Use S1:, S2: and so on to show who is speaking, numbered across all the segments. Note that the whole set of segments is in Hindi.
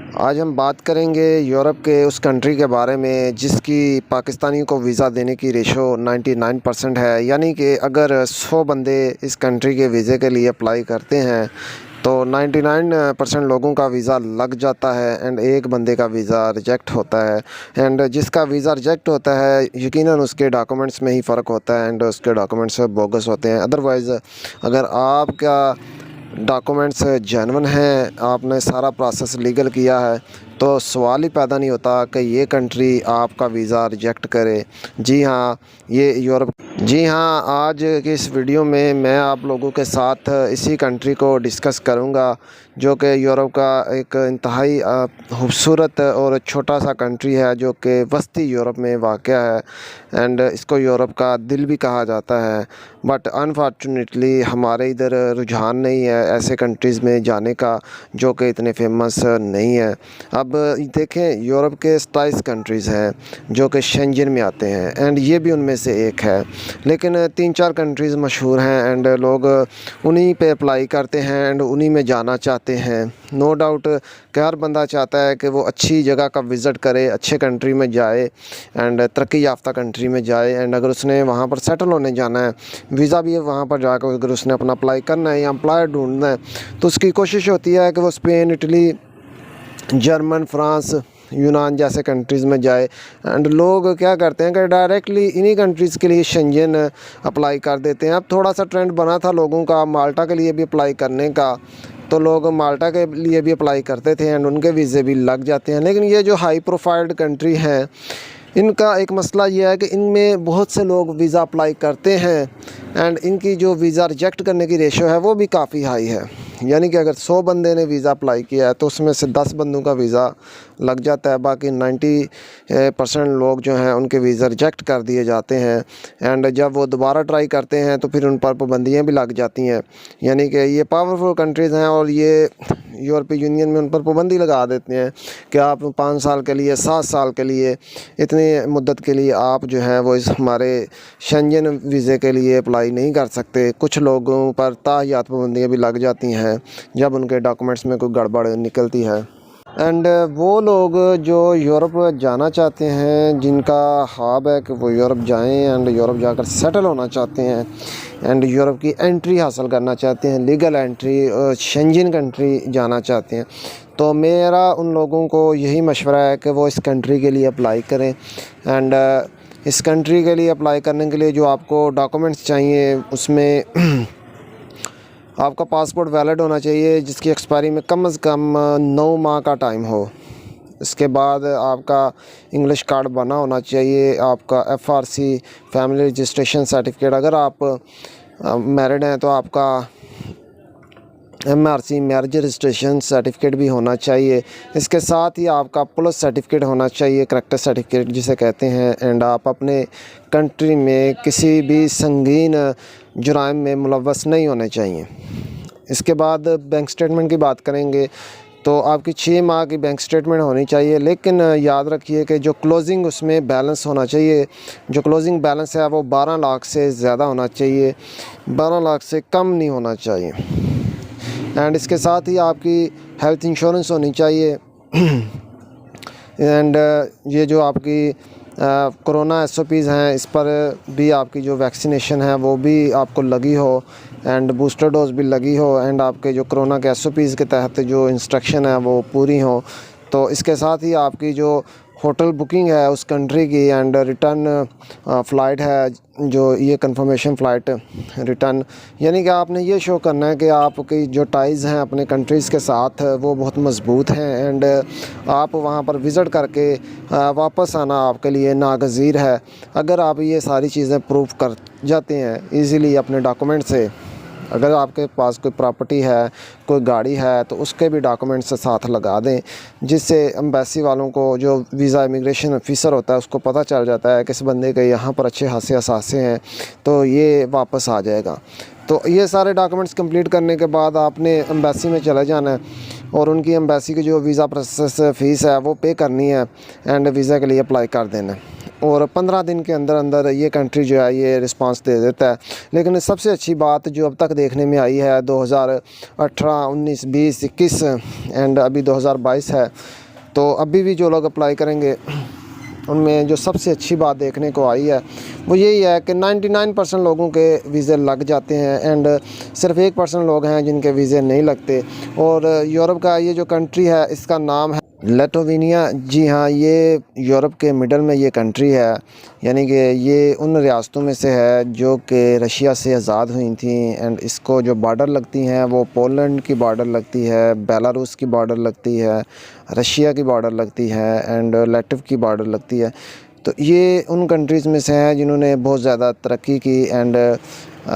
S1: आज हम बात करेंगे यूरोप के उस कंट्री के बारे में जिसकी पाकिस्तानियों को वीज़ा देने की रेशो 99% है। यानी कि अगर 100 बंदे इस कंट्री के वीज़े के लिए अप्लाई करते हैं तो 99% लोगों का वीज़ा लग जाता है एंड एक बंदे का वीज़ा रिजेक्ट होता है। एंड जिसका वीज़ा रिजेक्ट होता है यकीनन उसके डॉक्यूमेंट्स में ही फ़र्क होता है एंड उसके डॉक्यूमेंट्स बोगस होते हैं। अदरवाइज़ अगर आपका डॉक्यूमेंट्स जेन्युइन हैं, आपने सारा प्रोसेस लीगल किया है, तो सवाल ही पैदा नहीं होता कि ये कंट्री आपका वीज़ा रिजेक्ट करे। जी हाँ, ये यूरोप। जी हाँ, आज की इस वीडियो में मैं आप लोगों के साथ इसी कंट्री को डिस्कस करूंगा जो कि यूरोप का एक इंतहाई खूबसूरत और छोटा सा कंट्री है जो कि वस्ती यूरोप में वाक़या है एंड इसको यूरोप का दिल भी कहा जाता है। बट अनफॉर्चुनेटली हमारे इधर रुझान नहीं है ऐसे कंट्रीज़ में जाने का जो कि इतने फेमस नहीं है। अब देखें, यूरोप के 27 कंट्रीज़ हैं जो कि शेंजन में आते हैं एंड ये भी उनमें से एक है। लेकिन 3-4 कंट्रीज़ मशहूर हैं एंड लोग उन्हीं पे अप्लाई करते हैं एंड उन्हीं में जाना चाहते हैं। नो डाउट कि हर बंदा चाहता है कि वो अच्छी जगह का विज़िट करे, अच्छे कंट्री में जाए एंड तरक्की याफ्ता कंट्री में जाए। एंड अगर उसने वहाँ पर सेटल होने जाना है, वीज़ा भी है वहाँ पर जाकर अगर उसने अपना अप्लाई करना है या एम्प्लॉयर ढूंढना है, तो उसकी कोशिश होती है कि वो स्पेन, इटली, जर्मन, फ्रांस, यूनान जैसे कंट्रीज़ में जाए। एंड लोग क्या करते हैं कि डायरेक्टली इन्हीं कंट्रीज़ के लिए शेंजन अप्लाई कर देते हैं। अब थोड़ा सा ट्रेंड बना था लोगों का माल्टा के लिए भी अप्लाई करने का, तो लोग माल्टा के लिए भी अप्लाई करते थे एंड उनके वीज़े भी लग जाते हैं। लेकिन ये जो हाई प्रोफाइल्ड कंट्री हैं, इनका एक मसला ये है कि इनमें बहुत से लोग वीज़ा अप्लाई करते हैं एंड इनकी जो वीज़ा रिजेक्ट करने की रेशो है वो भी काफ़ी हाई है। यानी कि अगर 100 बंदे ने वीज़ा अप्लाई किया है तो उसमें से 10 बंदों का वीज़ा लग जाता है, बाकी 90% लोग जो हैं उनके वीज़ा रिजेक्ट कर दिए जाते हैं। एंड जब वो दोबारा ट्राई करते हैं तो फिर उन पर पाबंदियाँ भी लग जाती हैं। यानी कि ये पावरफुल कंट्रीज़ हैं और ये यूरोपीय यूनियन में उन पर पाबंदी लगा देते हैं कि आप 5 साल के लिए, 7 साल के लिए, इतनी मुद्दत के लिए आप जो है वो इस हमारे शेंजन वीज़े के लिए अप्लाई नहीं कर सकते। कुछ लोगों पर ताहियात पाबंदियाँ भी लग जाती हैं जब उनके डॉक्यूमेंट्स में कोई गड़बड़ निकलती है। एंड वो लोग जो यूरोप जाना चाहते हैं, जिनका ख्वाब है कि वो यूरोप जाएं एंड यूरोप जाकर सेटल होना चाहते हैं एंड यूरोप की एंट्री हासिल करना चाहते हैं, लीगल एंट्री, शेंजन कंट्री जाना चाहते हैं, तो मेरा उन लोगों को यही मशवरा है कि वो इस कंट्री के लिए अप्लाई करें। एंड इस कंट्री के लिए अप्लाई करने के लिए जो आपको डॉक्यूमेंट्स चाहिए उसमें आपका पासपोर्ट वैलिड होना चाहिए जिसकी एक्सपायरी में कम से कम 9 माह का टाइम हो। इसके बाद आपका इंग्लिश कार्ड बना होना चाहिए, आपका FRC फैमिली रजिस्ट्रेशन सर्टिफिकेट, अगर आप मैरिड हैं तो आपका MRC मैरिज रजिस्ट्रेशन सर्टिफिकेट भी होना चाहिए। इसके साथ ही आपका पुलिस सर्टिफिकेट होना चाहिए, करैक्टर सर्टिफिकेट जिसे कहते हैं। एंड आप अपने कंट्री में किसी भी संगीन जुराइम में मुलव्वस नहीं होने चाहिए। इसके बाद बैंक स्टेटमेंट की बात करेंगे तो आपकी 6 माह की बैंक स्टेटमेंट होनी चाहिए। लेकिन याद रखिए कि जो क्लोजिंग उसमें बैलेंस होना चाहिए, जो क्लोजिंग बैलेंस है वो 12 लाख से ज़्यादा होना चाहिए, 12 लाख से कम नहीं होना चाहिए। एंड इसके साथ ही आपकी हेल्थ इंश्योरेंस होनी चाहिए। एंड ये जो आपकी कोरोना SOPs हैं, इस पर भी आपकी जो वैक्सीनेशन है वो भी आपको लगी हो एंड बूस्टर डोज भी लगी हो एंड आपके जो कोरोना के SOPs के तहत जो इंस्ट्रक्शन है वो पूरी हो। तो इसके साथ ही आपकी जो होटल बुकिंग है उस कंट्री की एंड रिटर्न फ़्लाइट है, जो ये कंफर्मेशन फ़्लाइट रिटर्न, यानी कि आपने ये शो करना है कि आपकी जो टाइज़ हैं अपने कंट्रीज़ के साथ वो बहुत मज़बूत हैं एंड आप वहाँ पर विज़िट करके वापस आना आपके लिए नागज़ीर है। अगर आप ये सारी चीज़ें प्रूव कर जाते हैं ईज़िली अपने डॉक्यूमेंट से, अगर आपके पास कोई प्रॉपर्टी है, कोई गाड़ी है, तो उसके भी डॉक्यूमेंट्स साथ लगा दें, जिससे एम्बेसी वालों को, जो वीज़ा इमिग्रेशन ऑफिसर होता है, उसको पता चल जाता है कि इस बंदे के यहाँ पर अच्छे खासे असासे हैं तो ये वापस आ जाएगा। तो ये सारे डॉक्यूमेंट्स कंप्लीट करने के बाद आपने एम्बेसी में चले जाना है और उनकी एम्बेसी की जो वीज़ा प्रोसेस फ़ीस है वो पे करनी है एंड वीज़ा के लिए अप्लाई कर देना है। और 15 दिन के अंदर अंदर ये कंट्री जो है ये रिस्पांस दे देता है। लेकिन सबसे अच्छी बात जो अब तक देखने में आई है 2018, 19, 20, 21 एंड अभी 2022 है, तो अभी भी जो लोग अप्लाई करेंगे उनमें जो सबसे अच्छी बात देखने को आई है वो यही है कि 99% लोगों के वीज़े लग जाते हैं एंड सिर्फ 1% लोग हैं जिनके वीज़े नहीं लगते। और यूरोप का ये जो कंट्री है इसका नाम है लिथुआनिया। जी हाँ, ये यूरोप के मिडल में ये कंट्री है, यानी कि ये उन रियासतों में से है जो कि रशिया से आज़ाद हुई थी एंड इसको जो बॉर्डर लगती हैं वो पोलैंड की बॉर्डर लगती है, बेलारूस की बॉर्डर लगती है, रशिया की बॉर्डर लगती है एंड लैटिव की बॉर्डर लगती है। तो ये उन कंट्रीज़ में से हैं जिन्होंने बहुत ज़्यादा तरक्की की एंड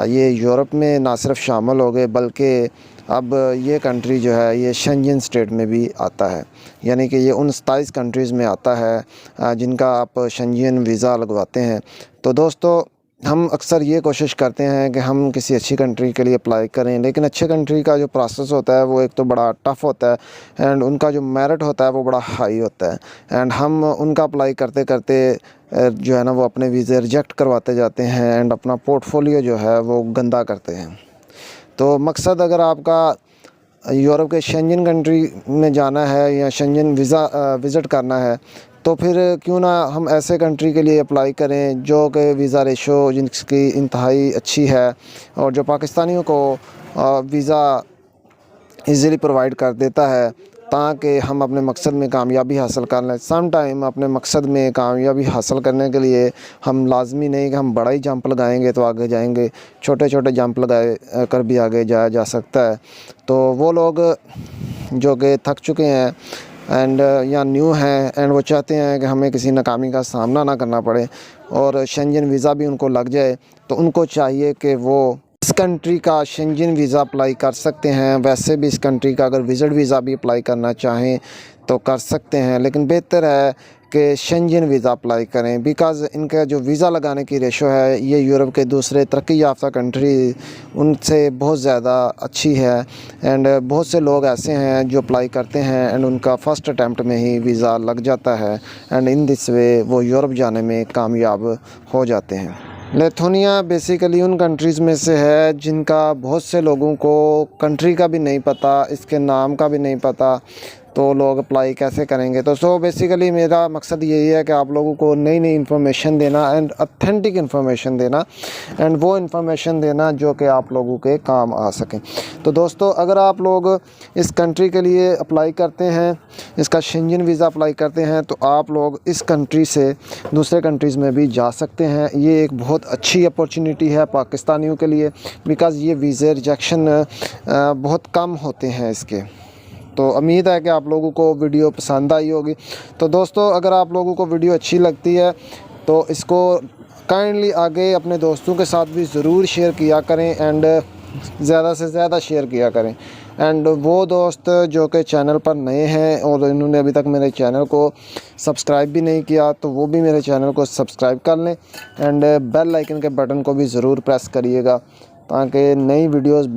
S1: ये यूरोप में ना सिर्फ शामिल हो गए बल्कि अब ये कंट्री जो है ये शेंजन स्टेट में भी आता है, यानी कि ये उन 27 कंट्रीज़ में आता है जिनका आप शेंजन वीज़ा लगवाते हैं। तो दोस्तों, हम अक्सर ये कोशिश करते हैं कि हम किसी अच्छी कंट्री के लिए अप्लाई करें, लेकिन अच्छे कंट्री का जो प्रोसेस होता है वो एक तो बड़ा टफ़ होता है एंड उनका जो मेरिट होता है वो बड़ा हाई होता है एंड हम उनका अप्लाई करते करते जो है ना वो अपने वीज़े रिजेक्ट करवाते जाते हैं एंड अपना पोर्टफोलियो जो है वो गंदा करते हैं। तो मकसद अगर आपका यूरोप के शेंजन कंट्री में जाना है या शेंजन वीज़ा विज़िट करना है तो फिर क्यों ना हम ऐसे कंट्री के लिए अप्लाई करें जो कि वीज़ा रेशो जिनकी इंतहाई अच्छी है और जो पाकिस्तानियों को वीज़ा इजीली प्रोवाइड कर देता है ताकि हम अपने मकसद में कामयाबी हासिल कर लें। सम टाइम अपने मकसद में कामयाबी हासिल करने के लिए हम लाजमी नहीं कि हम बड़ा ही जंप लगाएंगे तो आगे जाएंगे, छोटे छोटे जंप लगाए कर भी आगे जाया जा सकता है। तो वो लोग जो कि थक चुके हैं एंड या न्यू हैं एंड वो चाहते हैं कि हमें किसी नाकामी का सामना ना करना पड़े और शेंजन वीज़ा भी उनको लग जाए, तो उनको चाहिए कि वो इस कंट्री का शेंजन वीज़ा अप्लाई कर सकते हैं। वैसे भी इस कंट्री का अगर विज़िट वीज़ा भी अप्लाई करना चाहें तो कर सकते हैं, लेकिन बेहतर है कि शेंजन वीज़ा अप्लाई करें बिकॉज़ इनका जो वीज़ा लगाने की रेशो है ये यूरोप के दूसरे तरक्की याफ्ता कंट्री उनसे बहुत ज़्यादा अच्छी है एंड बहुत से लोग ऐसे हैं जो अप्लाई करते हैं एंड उनका फ़र्स्ट अटैम्प्ट में ही वीज़ा लग जाता है एंड इन दिस वे वो यूरोप जाने में कामयाब हो जाते हैं। लिथुआनिया बेसिकली उन कंट्रीज़ में से है जिनका बहुत से लोगों को कंट्री का भी नहीं पता, इसके नाम का भी नहीं पता, तो लोग अप्लाई कैसे करेंगे। तो बेसिकली मेरा मकसद यही है कि आप लोगों को नई नई इन्फॉर्मेशन देना एंड ऑथेंटिक इन्फॉर्मेशन देना एंड वो इन्फॉर्मेशन देना जो कि आप लोगों के काम आ सकें। तो दोस्तों, अगर आप लोग इस कंट्री के लिए अप्लाई करते हैं, इसका शेंजन वीज़ा अप्लाई करते हैं, तो आप लोग इस कंट्री से दूसरे कंट्रीज़ में भी जा सकते हैं। ये एक बहुत अच्छी अपॉर्चुनिटी है पाकिस्तानियों के लिए बिकॉज़ ये वीज़े रिजेक्शन बहुत कम होते हैं इसके। तो उम्मीद है कि आप लोगों को वीडियो पसंद आई होगी। तो दोस्तों, अगर आप लोगों को वीडियो अच्छी लगती है तो इसको काइंडली आगे अपने दोस्तों के साथ भी ज़रूर शेयर किया करें एंड ज़्यादा से ज़्यादा शेयर किया करें एंड वो दोस्त जो कि चैनल पर नए हैं और इन्होंने अभी तक मेरे चैनल को सब्सक्राइब भी नहीं किया तो वो भी मेरे चैनल को सब्सक्राइब कर लें एंड बेल आइकन के बटन को भी ज़रूर प्रेस करिएगा ताकि नई वीडियोज़